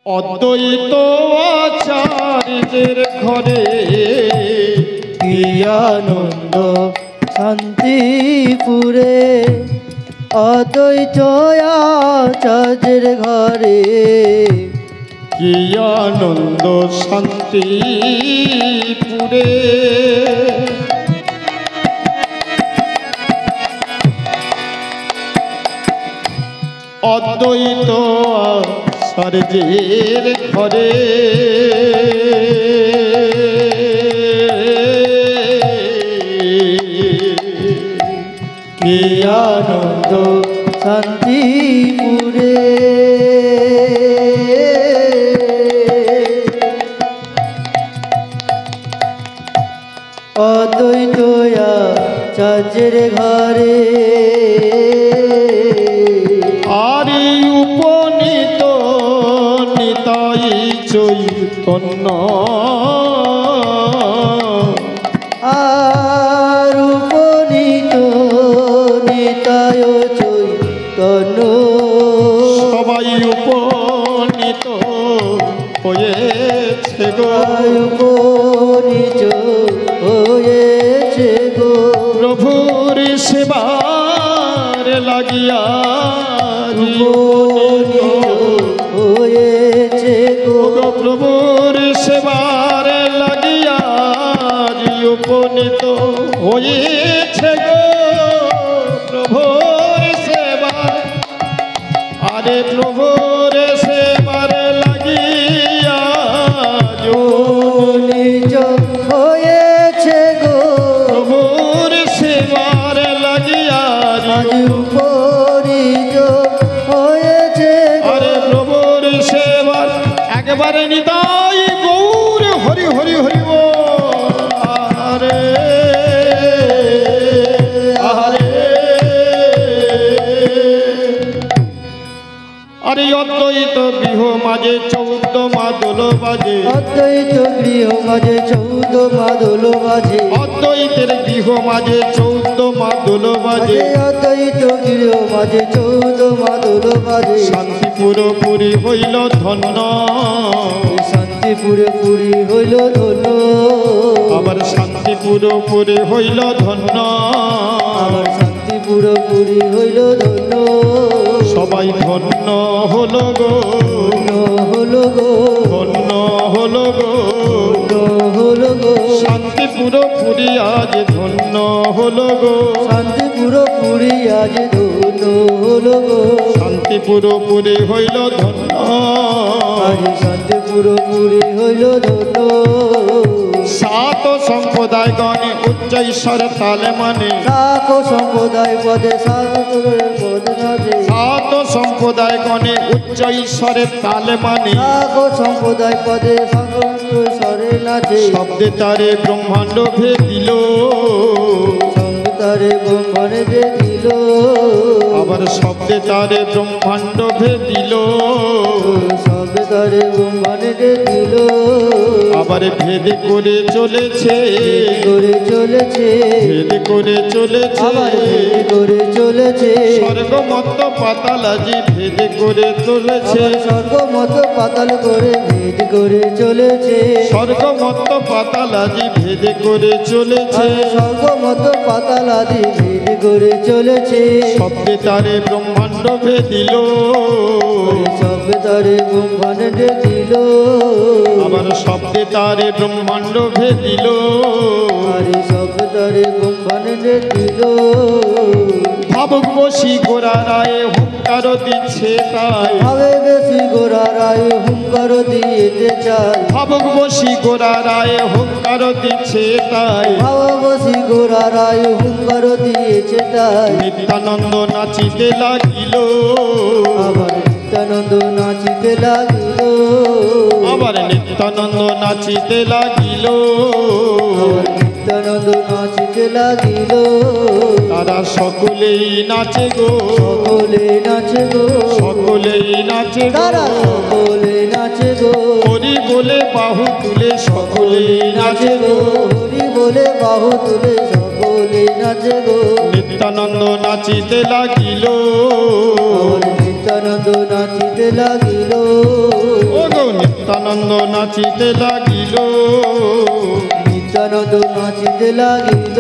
অদ্বৈত আচার্যের ঘরে কি আনন্দ শান্তিপুরে, অদ্বৈত আচার্যের ঘরে কি আনন্দ শান্তিপুরে। অদ্বৈত আচার্যের ঘরে কি আনন্দ শান্তিপুরে, অদ্বৈত আচার্যের ঘরে আরি উপনীত নিতাই চৈতন্য, আর উপনীত নিতায় চৈতন্য, সবাই উপনীত হয়েছে গো, উপনীত হয়েছে গো, প্রভুর সেবার লাগিয়া হয়েছে গো, প্রভুর সেবার লাগিয়া উপনীত হয়েছে গো, প্রভুর সেবার, আরে প্রভুর সেবার লাগিয়া উপনীত হয়েছে গো, প্রভুর সেবার লাগিয়া উপনীত হয়েছে গো, আরে প্রভুর সেবার একবারে নিতাই গৌর হরি হরি হরি বল। আরে আরে আরে অদ্বৈত গৃহ মাঝে 14 মাদল বাজে, অদ্বৈত গৃহ মাঝে 14 মাদল বাজে, অদ্বৈতের গৃহ মাঝে 14 মাদল বাজে, অদ্বৈত গৃহ মাঝে 14 মাদল বাজে, শান্তিপুর পুরী হইল ধন্য, শান্তিপুরে পুরী হইল ধন্য, আবার শান্তিপুর পুরী হইল ধন্য, আবার শান্তিপুর পুরী হইল ধন্য, সবাই ধন্য হলো গো, ধন্য হলো গো, ধন্য হলো গো, ধন্য হলো গো, শান্তিপুর পুরী আজ ধন্য হলো গো, শান্তিপুর পুরী আজ ধন্য হলো গো, শান্তিপুর পুরী হইল ধন্য, আজ শান্তিপুর পুরী হইল ধন্য, সাত সম্প্রদায় গণে উচ্চ ঈশ্বর তালে মানে, সাক সম্প্রদায় পদে সাগরের পদ নাচে, সাত সম্প্রদায় গণে উচ্চ ঈশ্বরের তালে মানে, সাক সম্প্রদায় পদে সাগর স্বরে নাচে, শব্দে তারে ব্রহ্মাণ্ড ভেদিল, সংগীতারে ব্রহ্মাণে যে দিল, আবার শব্দে তারে ব্রহ্মাণ্ড ভেদিল, সংগীতারে ব্রহ্মাণে যে দিল, আবার ভেদ করে চলেছে, করে চলেছে, ভেদ করে চলেছে, আবার ভেদ করে চলেছে, স্বর্গমত্ত পাতালাজি ভেদ করে চলেছে, আবার স্বর্গমত পাতাল করে ভেদ করে চলেছে, স্বর্গমত্ত পাতালাজি ভেদ করে চলেছে, আর স্বর্গমত পাতাল আদি ভেদ করে চলেছে, শব্দে তারে ব্রহ্মাণ্ড ভেদিল, সংগীতারে ব্রহ্মাণে যে দিল, আবার শব্দে তারে ব্রহ্মাণ্ড ভেদিল, আরে সংগীতারে ব্রহ্মাণে যে দিল, ভাবুক বসি গোরা রায়ে হুঙ্কার দিচ্ছে তাই, ভাবে বেশি গোরা রায় হুঙ্কার দিতে চাই, ভাবুক বসি গোরা রায়ে হুঙ্কার দিচ্ছে তাই, ভাববসি গোরা রায় হুঙ্কার দিয়েছে তাই, নিত্যানন্দ নাচিতে লাগিল, আবার নিত্যানন্দ নাচিতে লাগিল, আবার নিত্যানন্দ নাচিতে লাগিল, আবার নিত্যানন্দ নাচিতে লাগিল, তারা সকলেই নাচে গো, সকলে নাচে গো, সকলেই নাচে গো, তারা সকলে নাচে গো, হরি বলে বাহু তুলে সকলেই নাচে নাচে গো, গো, হরি বলে বাহু তুলে সকলে নাচে গো, নিত্যানন্দ নাচিতে লাগিল, নিত্যানন্দ নাচিতে লাগিল, ও গো নিত্যানন্দ নাচিতে লাগিল, নিত্যানন্দ নাচিতে লাগিল।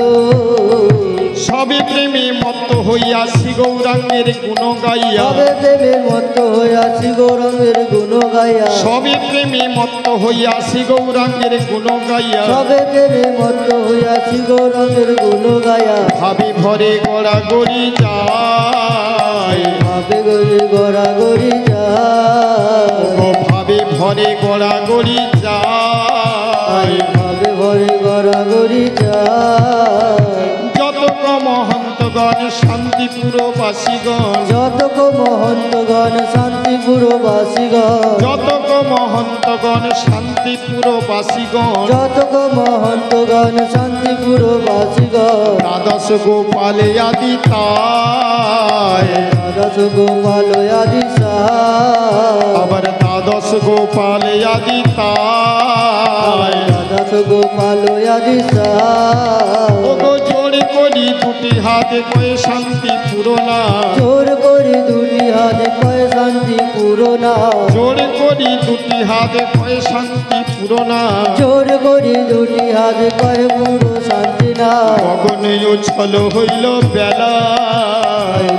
সবে প্রেমে মত্ত হইয়াছি গৌরাঙ্গের গুণ গাইয়া, সবে প্রেমের মত্ত হইয়াছি গৌরাঙ্গের গুণ গাইয়া, সবে প্রেমে মত্ত হইয়াছি গৌরাঙ্গের গুণ গাইয়া, সবে প্রেমে মত্ত হইয়াছি গৌরাঙ্গের গুণ গাইয়া। ভাবি ভরে গড়াগড়ি যায়, ভাবে গড়ি গড়াগড়ি যায়, ও ভাবে ভরে গড়াগড়ি যায়। ভাবে ভরে গড়াগড়ি যায়। যতক মহন্তগণ শান্তিপুরবাসীগণ, যতক মহন্তগণ শান্তিপুরবাসীগণ, যতক মহন্তগণ শান্তিপুরবাসীগণ, যতক মহন্তগণ শান্তিপুরবাসীগণ, দ্বাদশ গোপালে আদি তাই, দ্বাদশ গোপাল আদি সাহায়, আবার দ্বাদশ গোপালে আদি তাই। দ্বাদশ গোপাল আদি সাহায়। ওগো জোড়ে করি দুটি হাতে কয়ে শান্তি পুরোনা, জোর করি দুটি হাতে কয় শান্তি পুরোনা, জোড়ে করি দুটি হাতে কয়ে শান্তি পুরোনা। জোর করি দুটি হাতে কয় পুরো শান্তি না। গগনে উচ্ছল হইল বেলা,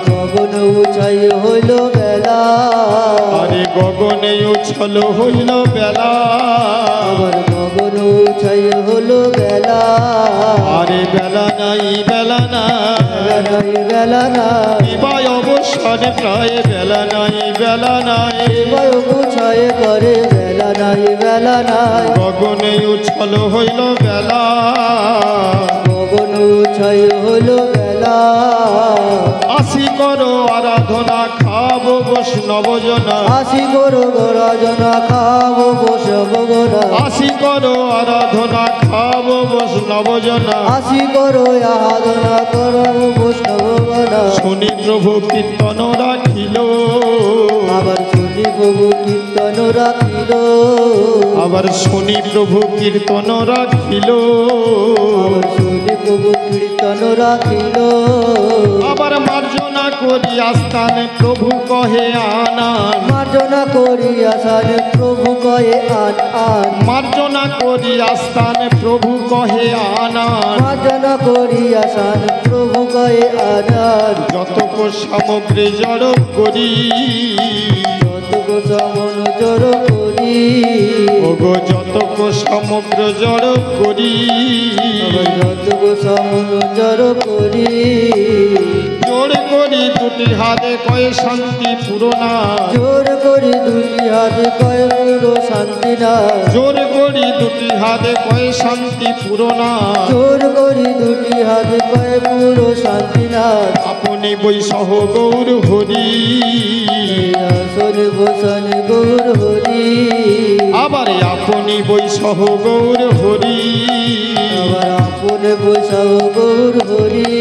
গগন উচাই হইল বেলা, আরে গগনে উচ্ছল হইল বেলা, আবার গগন উচাই হইল বেলা। আরে বেলা নাই বেলা না, বেলা নাই বেলা নাই, বিবাহ অবসরে প্রায় বেলা নাই বেলা নাই। এবার বুঝায় করে বেলা নাই বেলা নাই, গগনে উচ্ছল হইল বেলা, গগন উচাই হইল বেলা। আসি করো আরাধনা খাবো বৈষ্ণব জনা, আসি করো গরাজনা খাবো বসব গোনা, আসি করো আরাধনা খাবো বৈষ্ণব জনা। আসি করো আরাধনা করো বৈষ্ণব গোনা। শুনি প্রভু কীর্তন রাখিল, আবার শুনি প্রভু কীর্তন রাখিল, আবার শুনি প্রভু কীর্তন রাখিল, আবার শুনি প্রভু কীর্তন রাখিল। আবার মার্জনা করি আস্থানে প্রভু কহে আনান, মার্জনা করি আসান প্রভু কয়ে আন আন, মার্জনা করি আস্থানে প্রভু কহে আনান। মার্জনা করি আসান প্রভু কয়ে আন আন। যতক সামগ্রী জড় করি, যতক সমন জড় করি, ওগো যতক সমগ্র জড় করি, আবার যতক সমন জড় করি। জোর করি দুটি হাতে কয়ে শান্তি পুরোনা, জোর করি দুটি হাতে কয় পুরো শান্তি না, জোর করি দুটি হাতে কয়ে শান্তি পুরোনা। জোর করি দুটি হাতে কয় পুরো শান্তি না। আপনি বৈসহ গৌর হরি, আসন বসন গৌর হরি, আবার আপনি বৈসহ গৌর হরি। আবার আপন বসাও গৌর হরি।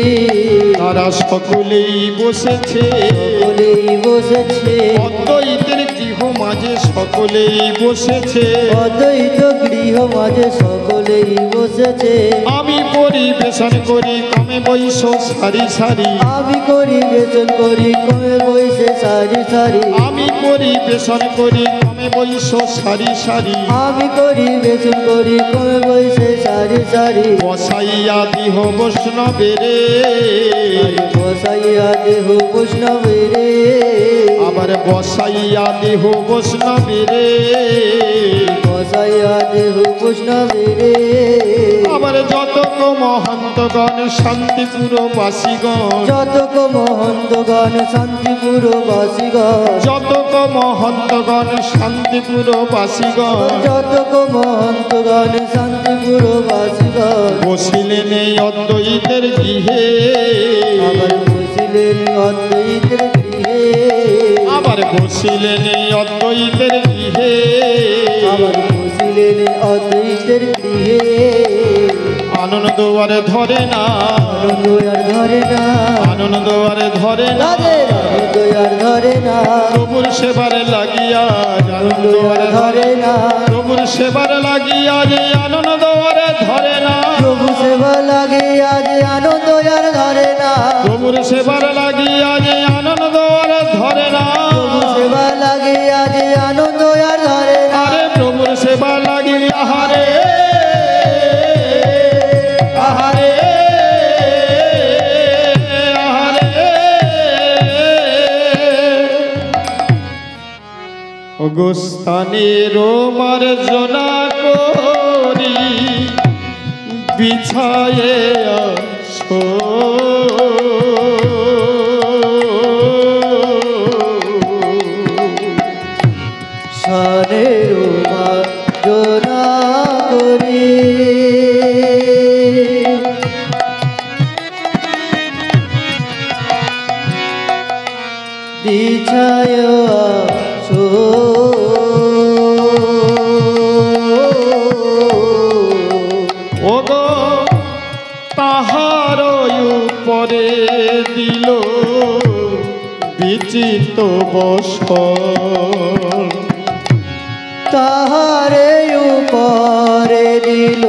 তারা সকলেই বসেছে সকলেই বসেছে, অদ্বৈতের গৃহ মাঝে সকলেই বসেছে। অদ্বৈত গৃহ মাঝে সকলেই বসেছে। আমি পরিবেশন করি কমে বৈশ সারি সারি, আমি করি বেচন করি কমে বইসে সারি সারি, আমি পরিবেশন করি কমে বৈশ সারি সারি। আমি করি বেচন করি কমে বইসে সারি সারি। বসাইয়া দিহ বৈষ্ণবেরে, বসাইয়া দেহ বৈষ্ণবেরে, আবার বসাইয়া দেহ বৈষ্ণবেরে, বসাইয়া দেহ বৈষ্ণবেরে। আবার যতক মহন্তগণ শান্তিপুরবাসীগণ, যতক মহন্তগণ শান্তিপুরবাসীগণ, যতক মহন্তগণ শান্তিপুরবাসীগণ, যতক মহন্তগণ শান্তিপুরবাসীগণ, বসিলেন এই অদ্বৈতের গৃহে, আবার বসিলেন অদ্বৈতের গৃহে, আবার বসিলেন এই অদ্বৈতের গৃহে। আবার বসিলেন অদ্বৈতের গৃহে। আনন্দ আর ধরে না, আনন্দ আর ধরে না, আনন্দ আর ধরে না, তাদের আনন্দ আর ধরে না, প্রভুর সেবার লাগিয়া আনন্দ আর ধরে ধরে না, প্রভুর সেবার লাগিয়া যে আনন্দ আর ধরে না, প্রভু সেবা লাগে আজ আনন্দ আর ধরে না, প্রভুর সেবার লাগিয়া যে আনন্দ আর ধরে না, প্রভু সেবা লাগে আজ আনন্দ আর ধরে না, আরে প্রভুর ওগস্থানের মার্জনা করি বিছায়ে আসো সানের মার্জনা করি বিছায় আসো ওগো তাহার উপরে দিল বিচিত বসন তাহারে উপরে দিল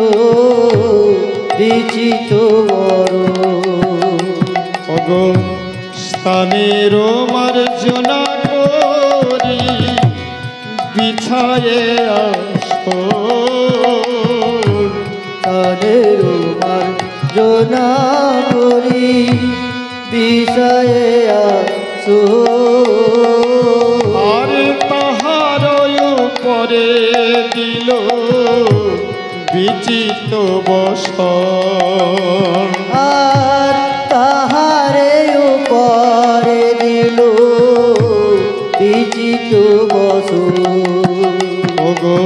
বিচিত ওগো স্থানের মার্জনা করি বিছায়ে আসো তাদের মার্জনা করি বিষয়ে আসো আর তাহার উপরে দিল বিচিত বসন আর তাহারে উপরে দিল বিচিত বসু ওগো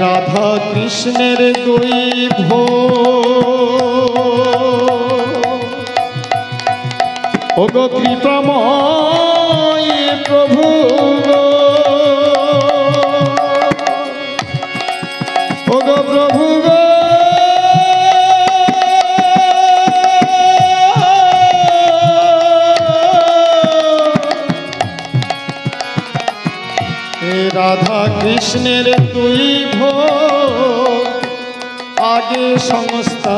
রাধা কৃষ্ণের দুই ওগো কৃপাময় প্রভু গো, ওগো প্রভু গো রাধা কৃষ্ণের দুই ভোগ আগে সংস্থা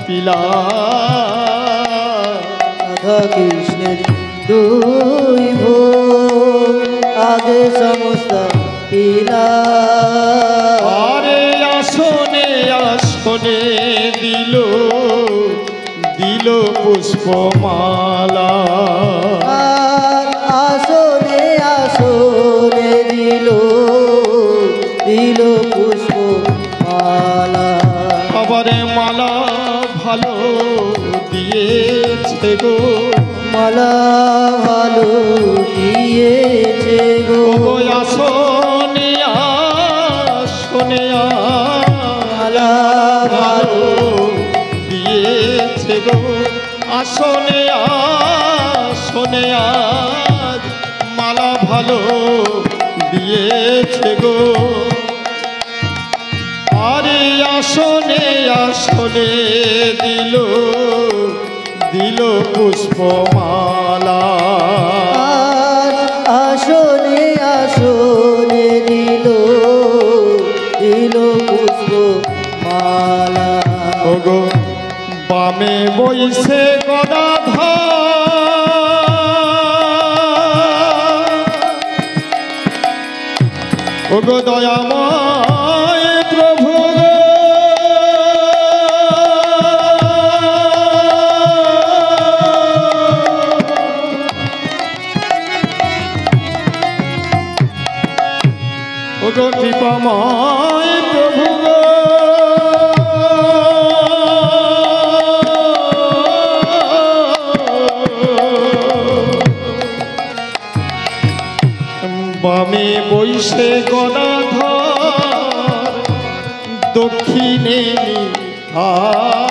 পিলা রাধা কৃষ্ণের দুই ভোগ আগে সমস্ত পিলা আরে আসনে আসনে দিল দিল পুষ্পমালা আর আসনে আসনে দিল দিল পুষ্প মালা আবারে মালা ভালো দিয়েছে গো মালা ভালো দিয়েছে গো ওগো আসনে আসনে মালা ভালো দিয়েছে গো আসনে আসনে আজ মালা ভালো দিয়েছে গো আরে আসনে আসনে দিল দিল পুষ্পমালা আর আসনে আসনে দিল দিল পুষ্প মালা ওগো বামে বইছে গদাধর ওগো দয়াময় প্রভু গো, ওগো কৃপাময় প্রভু গো, বামে বইসে গদাধর দক্ষিণে নিহাই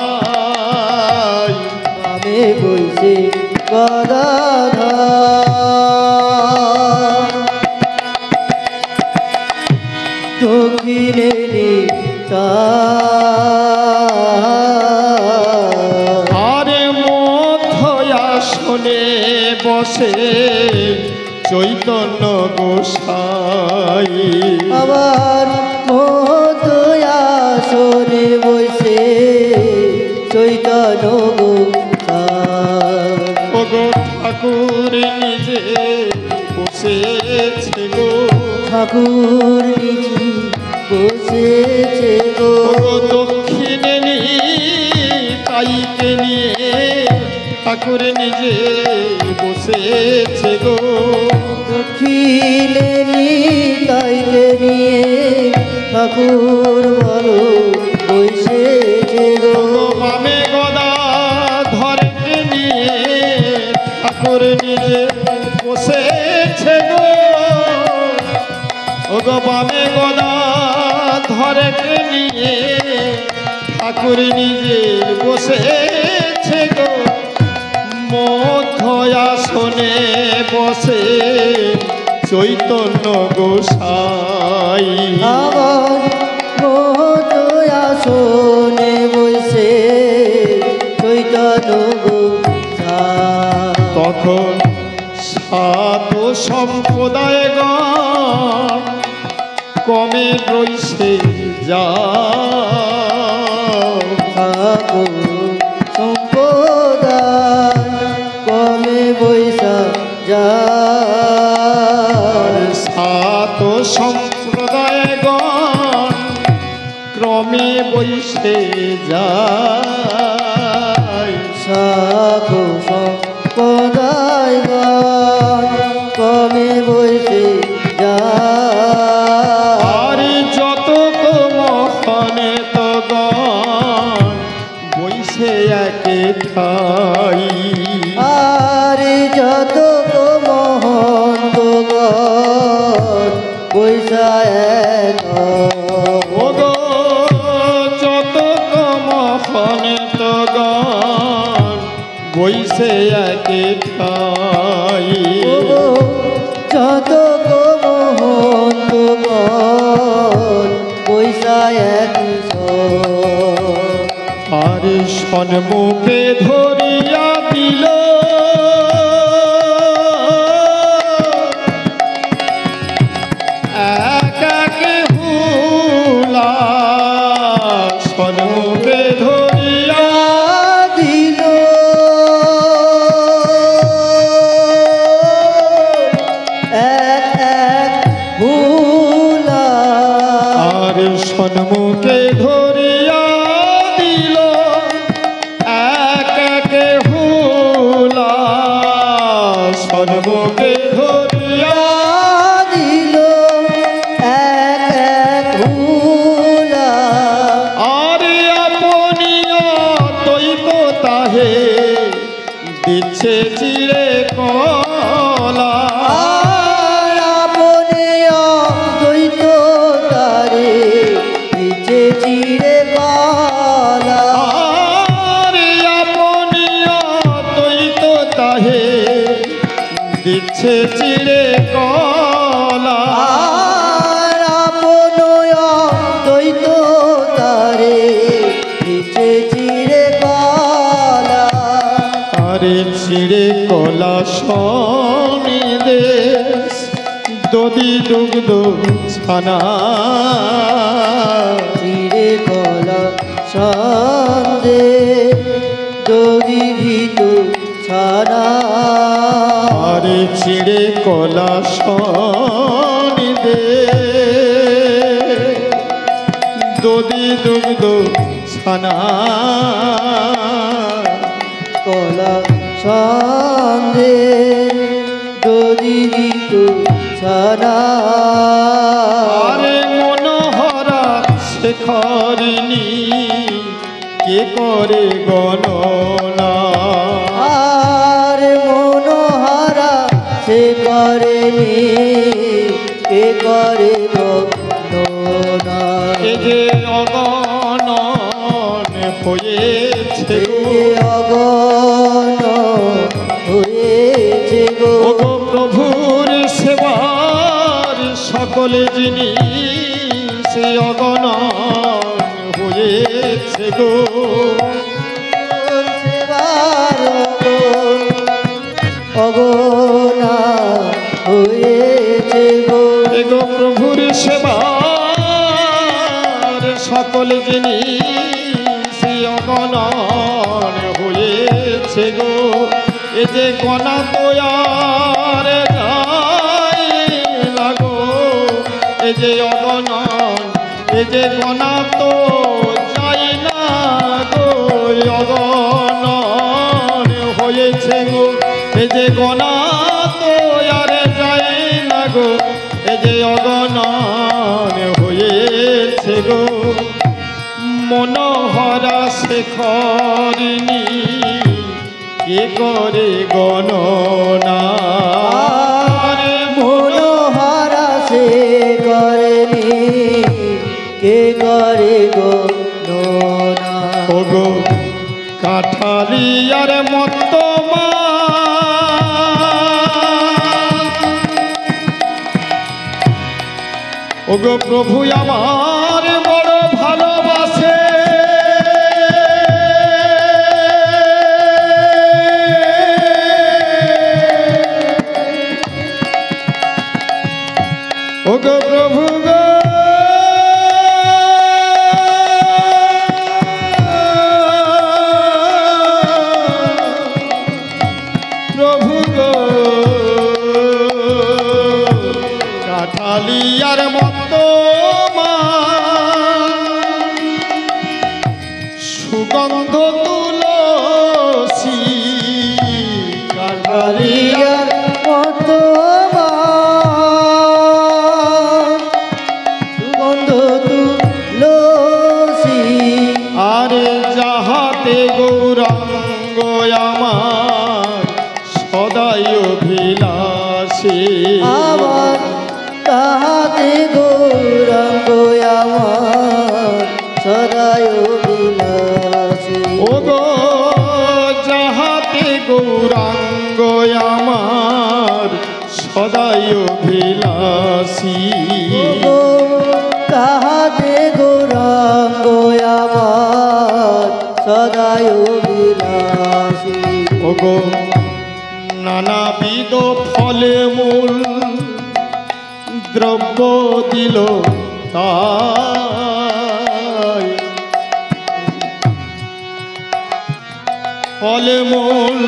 আমি বলছি গদাধর দক্ষিণে আরে মধ্য আসনে বসে চৈতন্য গোসাই আবার মধুয়াসনে বসে চৈতন্য গোসাই ওগো ঠাকুর নিজে বসেছে গো ঠাকুর নিজে বসেছে গো ওগো দক্ষিণে তাইকে নিয়ে ঠাকুর নিজে বসেছে গো দক্ষিণে কে নিয়ে ঠাকুর বলো বৈশেছে গো বামে গদা ধরে নিয়ে ঠাকুর নিজে বসেছে গো ওগো বামে গদা ধরে নিয়ে ঠাকুর নিজে বসেছে গো মধ্য আসনে বসে চৈতন্য গোসাই আবার মত আসনে বসে চৈতন্য গোসাই তখন সাত সম্প্রদায়গণ কমে রইছে যা সম্পদায় কমে বৈশা যায় সাত সম্প্রদায়গণ ক্রমে বৈশে যায় সাধু সম্পদায় কমে বৈশে যায় আর যত মহনে তগণ বৈশে একে ঠাই আর যত মহন্ত বৈশা এক ওগো যত মহনে তগণ বৈশে একে ঠাই যত মহন্ত বৈশা এক আর সন্মুখে ধরিয়া দিল একাকে হুলা সন্মুখে ধরিয়া দিল ভুলা আর সন্মুখে ধরিয়া দিল একাকে হুলা সন্মুখে ধরিয়া দিল ভুলা আরে আপনিও তৈত তাহে দিচ্ছে চিরে কলা আর আপনে দ্বৈত তারে নিচে চিরে বালা আরে আপনিও তৈত তাহে দিচ্ছে চিরে কলা আর আপন দ্বৈত তারে নিচে চিরে বালা আরে চিরে কলা সনিদেশ দধি দুগ্ধ ছানা চিরে কলা সন্দে দড়ি ভিত ছাড়া আরে চিড়ে কলা সনিদেশ দধি দুগ্ধ ছানা কলা সন্দে দড়ি ভিত ছাড়া আরে মনোহরা শেখরিণী কে করে গণনা আর মনোহারা সে করেনি কে করে বন্দনা এ যে অগণন হয়েছে অগণ হয়েছে গো ওগো প্রভুর সেবার সকলে যিনি সে অগণন হয়েছে গো সেবার অগণা হয়েছে গো এগো প্রভুর সেবার সকলে যিনি সে অগণন হয়েছে গো এ যে গণা তোয়ার যায় লাগো এ যে অগণন এ যে গণা তো যায় না গো অগণন হয়েছে গো এ যে গণা তো আর যায় না গো এ যে অগণন হয়েছে গো মনোহরা শেখরিণী কে করে গণনা মনোহরা সে করেনি কে করে গণনা ওগো কাঠালিয়ার মত ওগো প্রভু আমার বড় ভালোবাসে ওগো প্রভু গো প্রভু গো কাঠালিয়ার মতো সুগন্ধ তুলসী কাঠালিয়ার মত সুগন্ধ তুলসী আরে যাহাতে গৌরাঙ্গ আমার সদাই অভিলাষী আমার তাহাতে গৌরাঙ্গ আমার সদায় বিলাসী ওগো যাহাতে গৌরাঙ্গ আমার সদাই অভিলাষী ওগো তাহাতে গৌরাঙ্গ আমার সদায় বিলাসী ওগো নানাবিধ ফলে মূল দ্রব্য দিল তাই ফলে মূল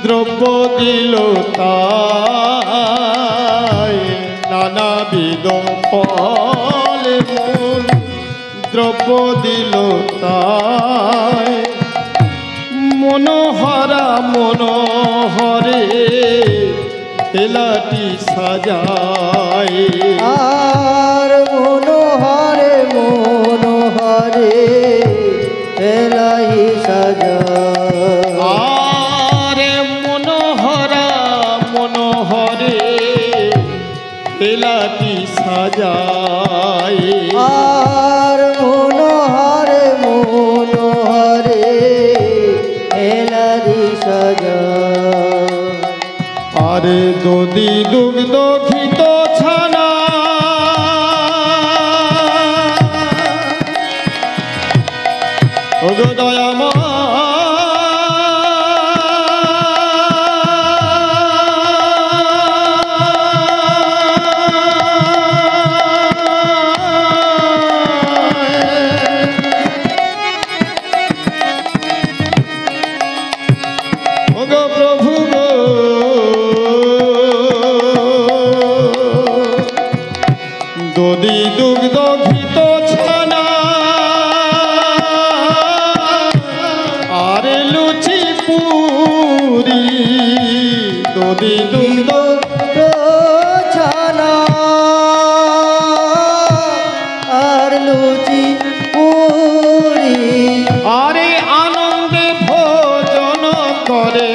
দ্রব্য দিল তাই নানাবিধ ফলে মূল দ্রব্য দিল তাই মনোহরা মনোহরে খেলাটি সাজায় আর মনোহরে মনোহরে এলাহি সাজা আরে মনোহরা মনোহরে খেলাটি সাজায় আর মনোহরে মনোহরে এলাহি সাজা আরে দধি দুগ্ধ ঘিত ছানা ওগো দয়ামা ওগো প্রভু গো দধি দুগ্ধ ঘিত ছানা আরে লুচি পুরি দধি দুগ্ধ ছানা আর লুচি পুরি আরে আনন্দে ভোজন করে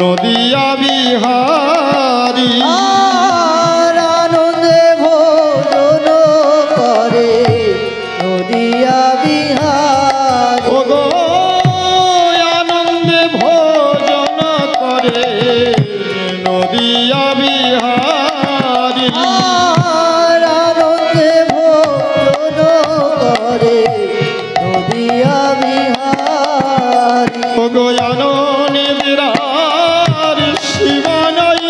নদিয়া বিহারী আর আনন্দে ভোজন করে নদিয়া বিহার ওগো আনন্দে ভোজন করে নদিয়া বিহারী আর আনন্দে ভোজন করে নদিয়া বিহার ওগো আনন্দের শিবানয়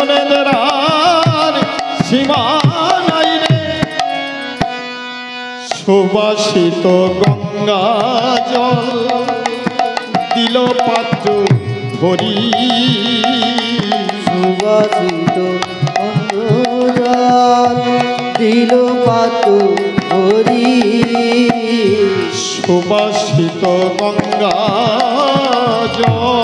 আনন্দের আর সীমা নাই রে। সুবাসিত গঙ্গা জল দিল পাত্র ভরি, সুবাসিত অঞ্জল দিল পাত্র ভরি, সুবাসিত গঙ্গা জল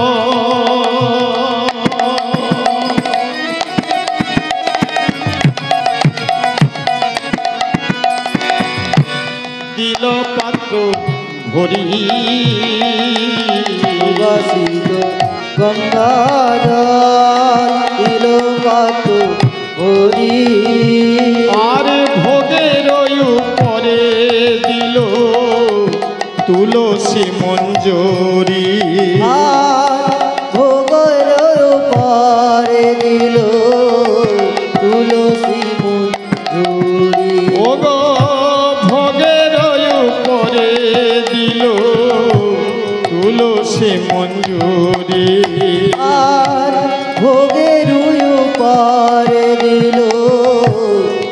দিল পাত্র ভরি, সুবাসিত গঙ্গা জল দিল পাত্র ভরি, আর ভোগের উপরে দিল তুলসী মঞ্জুরি, আর ভোগের উপরে দিল তুলসী মঞ্জুরি, ওগো ভোগের উপরে দিল তুলসী মঞ্জুরি, আর ভোগের উপরে দিল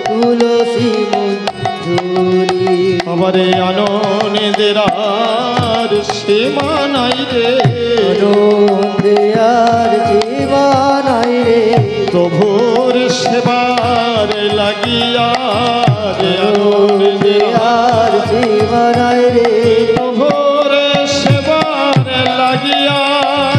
তুলসী মঞ্জুরি, আমারে আনন্দের আর সীমা নাই রে। আনন্দে আর জীবনাই রে, প্রভুর সেবার লাগিয়া রে আনন্দে আর জীবনাই রে, প্রভুর সেবার লাগিয়া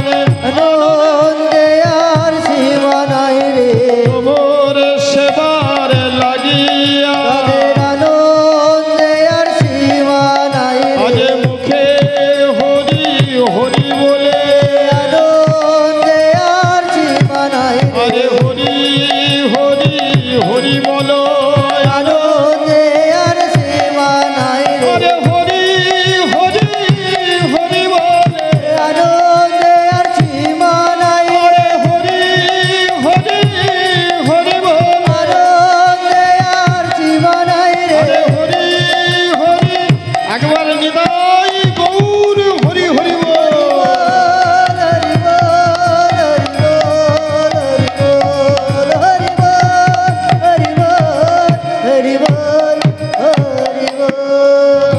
রে আনন্দে আর জীবনাই রে, প্রভুর সেবার লাগিয়া তাদের আনন্দে আর জীবনাই আজ রে, মুখে হরি হরি বলে আনন্দে আর জীবনাই আরে রে, হরি হরি হরি বলো আনন্দে আর জীবনাই রে, আরে হরি হরি হরি বলে আনন্দে আর জীবনাই রে, আরে হরি হরি হরি বলে আনন্দে আর জীবনাই রে, আরে হরি হরি একবার নিতাই গৌর হরি হরি বল। হরি বল, হরি বল, হরি বল, হরি বল, হরি বল।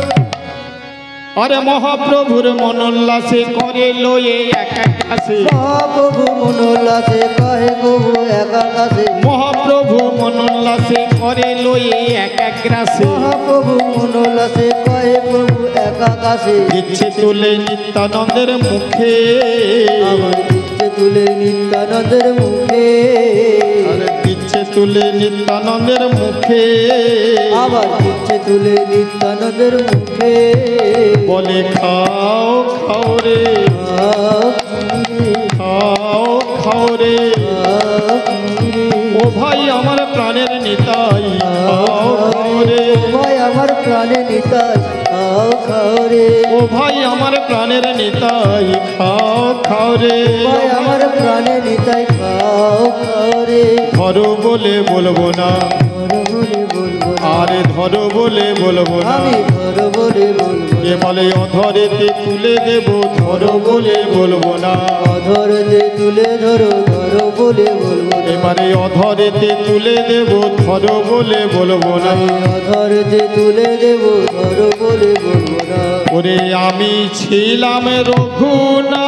আরে মহাপ্রভুর মনোল্লাসে করে লয়ে এক এক আসে, মহাপ্রভু মনোল্লাসে কহে প্রভু একাকাশে, মহাপ্রভু মনোল্লাসে করে লয়ে এক এক রাসে, মহাপ্রভু মনোল্লাসে কহে প্রভু একাকাশে, দিচ্ছে তুলে নিত্যানন্দের মুখে, আমার দিচ্ছে তুলে নিত্যানন্দের মুখে, আরে দিচ্ছে তুলে নিত্যানন্দের মুখে, আবার দিচ্ছে তুলে নিত্যানন্দের মুখে, বলে খাও খাও রে খাও খাও রে, ও ভাই আমার প্রাণের নিতাই খাও খাও রে, ভাই আমার প্রাণে নিতাই খাও খাও রে, ও ভাই আমার প্রাণের নিতাই খাও খাও রে, ভাই আমার প্রাণে নিতাই খাও খাও রে, ধরো বলে বলবো না ধরো বলে বলবো না, আরে ধরো বলে বলবো না, আমি ধরো বলে বলবো এ না, বলে অধরেতে তুলে দেব ধরো বলে বলবো না, অধর যে তুলে ধরো ধরো বলে বলবো না, এবারে অধরেতে তুলে দেব ধরো বলে বলবো না, আমি অধর যে তুলে দেব ধরো বলে বলবো না, ওরে আমি ছিলাম রঘুনা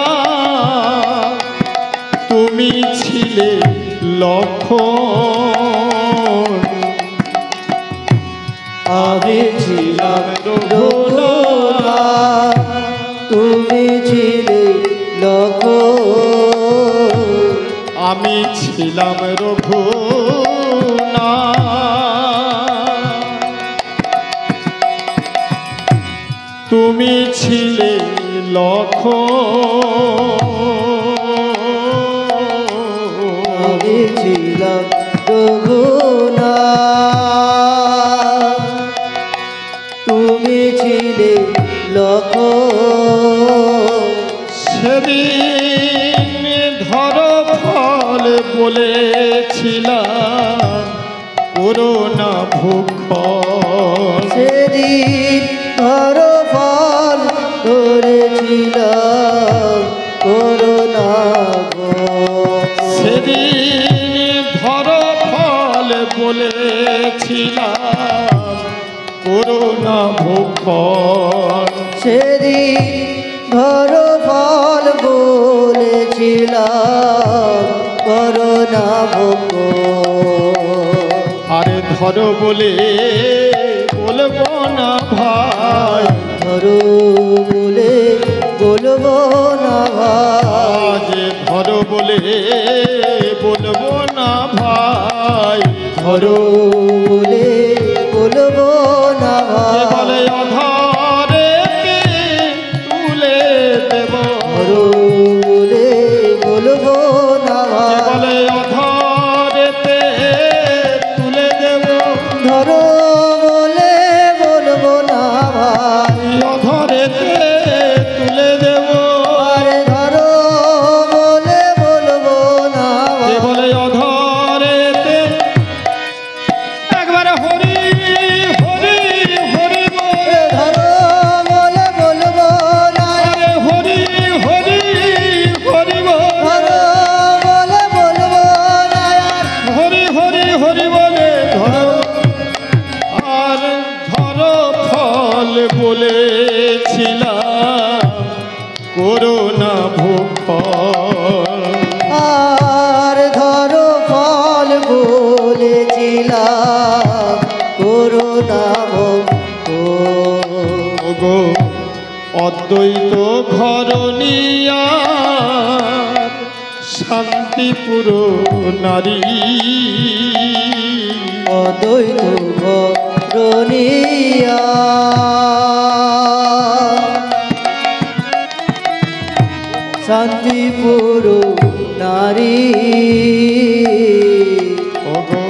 তুমি ছিলে লক্ষণ, আমি ছিলাম রঘুনা তুমি ছিলে লক্ষণ, আমি ছিলাম রঘুনা তুমি ছিলে লক্ষণ, আমি ছিলাম রঘুনা তুমি ছিলে লক্ষণ, সেদিন ধর ফল বলেছিলাম করোনা ভূখ, সেদিন ধর ফল ধরেছিলাম করোনা গো, সেদিন বলেছিলাম করোনা ভূক্ষণ সেদিন ধরো ফল বলেছিলাম করোনা ভোগ আরে ধরো বলে বলবো না ভাই ধরো বলে বলবো না ভাই আজ ধরো বলে বলবো না ভাই ধরো বলে বলবো না কে ভাই বলে অধরে তুলে দেব ধরো বলে বলবো না কে ভাই বলে অধরেতে তুলে দেব ধরো বলে বলবো না ভাই অধরেতে তুলে দেব আরে ধরো বলে বলবো না কে ভাই বলে অধরেতে একবার হরি হরি হরি বল ধরো বলে বলবো না আরে হরি হরি হরি বল ধরো বলে বলবো না হরি হরি হরি বলে ধরো আর ধরো ফল বলেছিলাম করোনা ভূক্ষণ আর ধরো ফল বলেছিলাম করোনা ভোগ ওগো অদ্বৈত ঘরণিয়া শান্তিপুর নারী অদ্বৈত রনিয়া শান্তিপুর নারী ওগো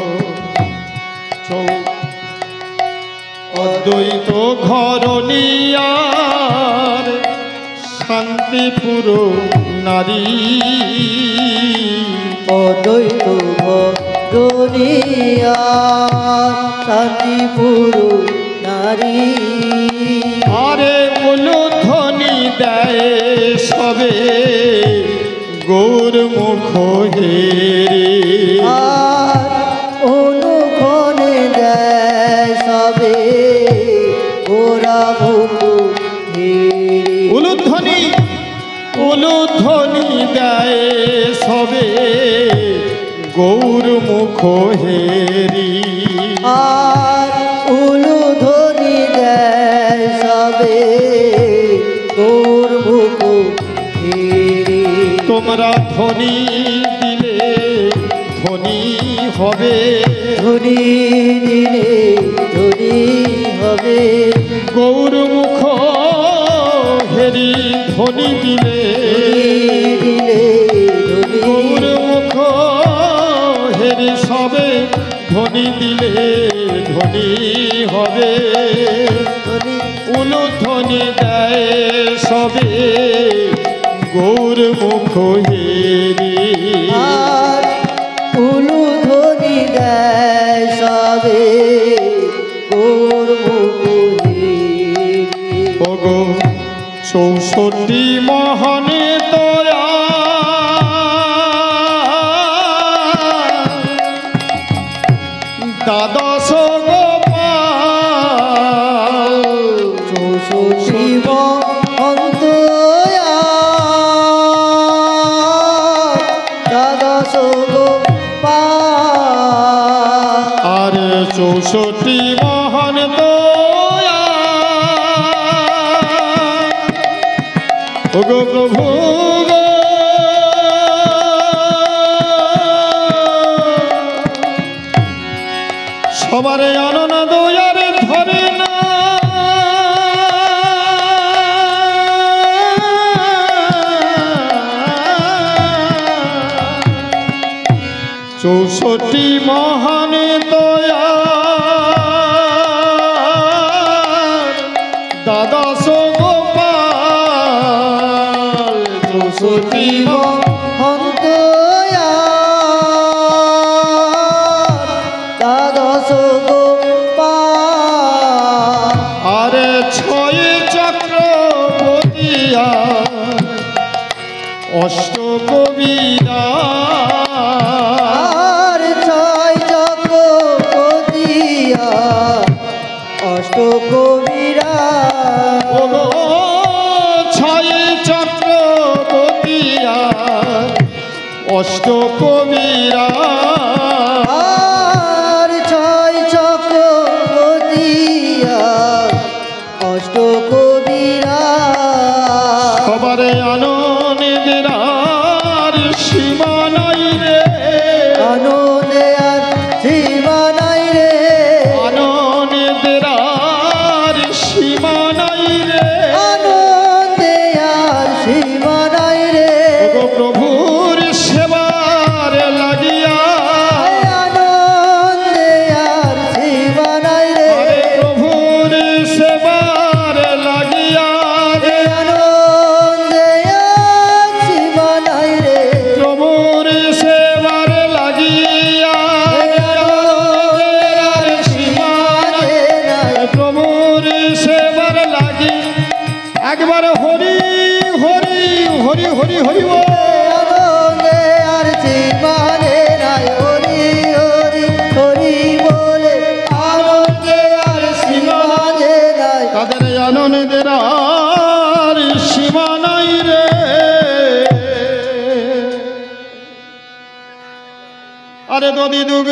অদ্বৈত ঘরণিয়ার শান্তিপুর নারী অদ্বৈত রনিয়া শান্তিপুর নারী আরে উলুধ্বনি দেয় সবে গৌর মুখ হেরে আর অনুক্ষণে দেয় সবে ওরা ভুকু হেরে উলুধ্বনি উলুধ্বনি দেয় সবে গৌর মুখ হেরি আর উলুধ্বনি দেয় সবে তোর ভুকু হেরে তোমরা ধ্বনি দিলে ধ্বনি হবে ধনী দিলে ধনী হবে গৌর মুখ হেরি ধ্বনি দিলে দিলে ধনী গৌর মুখ হেরি সবে ধ্বনি দিলে ধ্বনি হবে ধনী উলুধ্বনি দেয় সবে গৌর মুখ হেরি আর উলুধ্বনি দেয় সবে গোর মুকুলি ওগো 64 মহানে তোয়া দ্বাদশ গোপাল শিব অন্তয়া দ্বাদশ গোপাল আর 64 মহান তোয়া ওগো প্রভু গো, সবারে আননা দয়ারে ধরে না চৌষট্টি মহানে দয়া দ্বাদশ গোপাল চৌষট্টি অন্তয়া দ্বাদশ গোপাল আরে ছয় চক্র বতিয়া অষ্ট কবিরা আর ছয় চক্র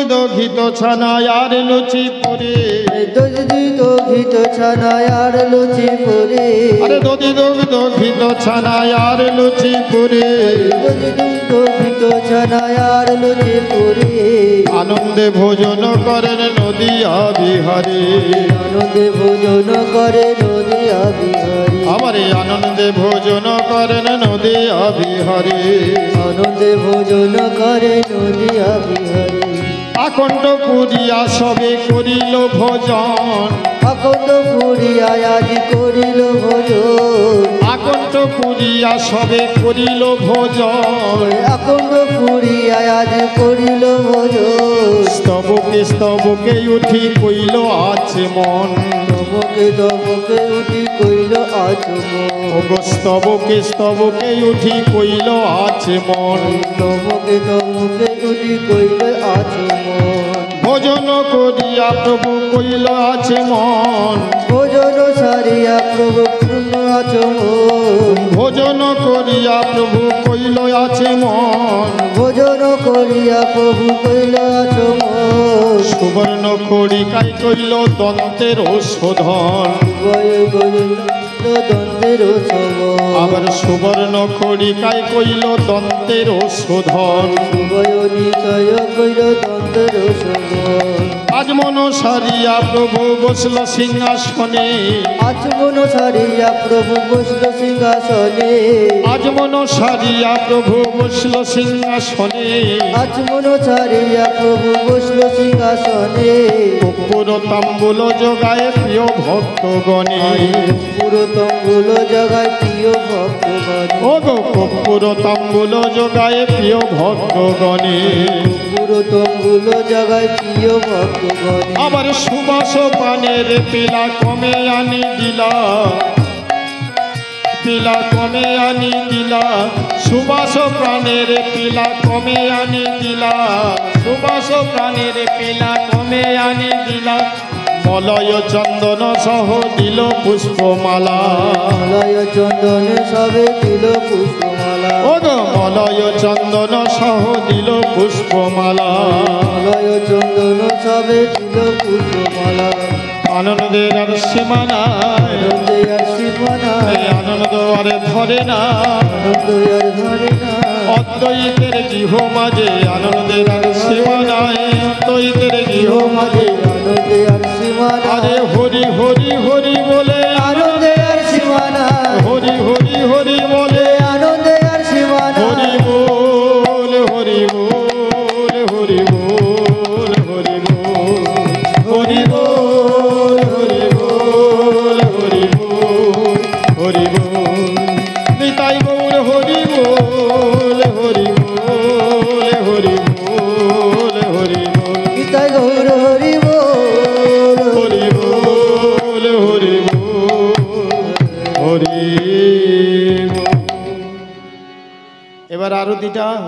ঘিত ছানা আর লুচি পুরি দধিত ঘিত ছানা আর লুচি পুরি আরে দধিত ঘিত ছানা আর লুচি পুরি দধিত ঘিত ছানা আর লুচি পুরি আনন্দে ভোজন করেন নদিয়া বিহারী আনন্দে ভোজন করে নদিয়া বিহারী আমার আনন্দে ভোজন করেন নদিয়া বিহারী আনন্দে ভোজন করে নদিয়া বিহারী আকণ্ঠ পুরিয়া সবে করিল ভোজন আকন্দ পুরিয়া আজ করিল ভোজন আকণ্ঠ পুরিয়া সবে করিল ভোজন আকন্দ পুরিয়া আজ করিল ভোজন স্তবকে স্তবকে উঠি কইল আছে মন তবকে তবকে উঠি কইল আচমন ওগো স্তবকে স্তবকে উঠি কইল আছে মন তবকে তবকে উঠি কইল আচমন ভোজন করিয়া প্রভু কইল আছে মন ভোজন সারিয়া প্রভু পূর্ণ আচমন ভোজন করিয়া প্রভু কইল আছে মন ভোজন করিয়া প্রভু কইল আচমন সুবর্ণ খড়িকাই কইল দন্তের শোধন বয় কইল দন্তের সমন আবার সুবর্ণ খড়িকাই কইল দন্তের শোধন বয় নিতয় কইল দন্তের সমন আজ মন সারিয়া প্রভু বসল সিংহাসনে আচমন সারিয়া প্রভু বসল সিংহাসনে আজ মন সারিয়া প্রভু বসল সিংহাসনে আচমন সারিয়া প্রভু বসল সিংহাসনে কর্পূর তাম্বুল যোগায় প্রিয় ভক্তগণে পুরোতম্বুল জগায় প্রিয় ভক্তগণ ও গো কর্পূর তাম্বুল যোগায় প্রিয় ভক্তগণে পুরোতম্বুল জগায় প্রিয় ভক্তগণ আবার সুবাস পানের পিলা কমে আনি দিলা পিলা কমে আনি দিলা সুবাস প্রাণের পিলা কমে আনি দিলা সুবাস প্রাণের পিলা কমে আনি দিলা মলয় চন্দন সহ দিল পুষ্পমালা মলয় চন্দন সবে দিল পুষ্পমালা ও গো মলয় চন্দন সহ দিল পুষ্পমালা মলয় চন্দন সবে দিল পুষ্পমালা আনন্দের আর সীমা নাই আনন্দে আর সীমানা এই আনন্দ আর ধরে না আনন্দ আর ধরে না অদ্বৈতের গৃহ মাঝে আনন্দের আর সীমা নাই অদ্বৈতের গৃহ মাঝে আনন্দে আর সীমানা আরে হরি হরি হরি বলে আনন্দে আর সীমানা হরি হরি হরি বলে আনন্দে আর সীমানা হরি বল হরি বল হরি বল হরি বল হরি বল হরি বল হরি বল হরি বল নিতাই গৌর হরি বল হরি বল হরি বল হরি বল গীতায় গৌর হরি বল হরি বল হরি বল হরি বল। এবার আরতিটা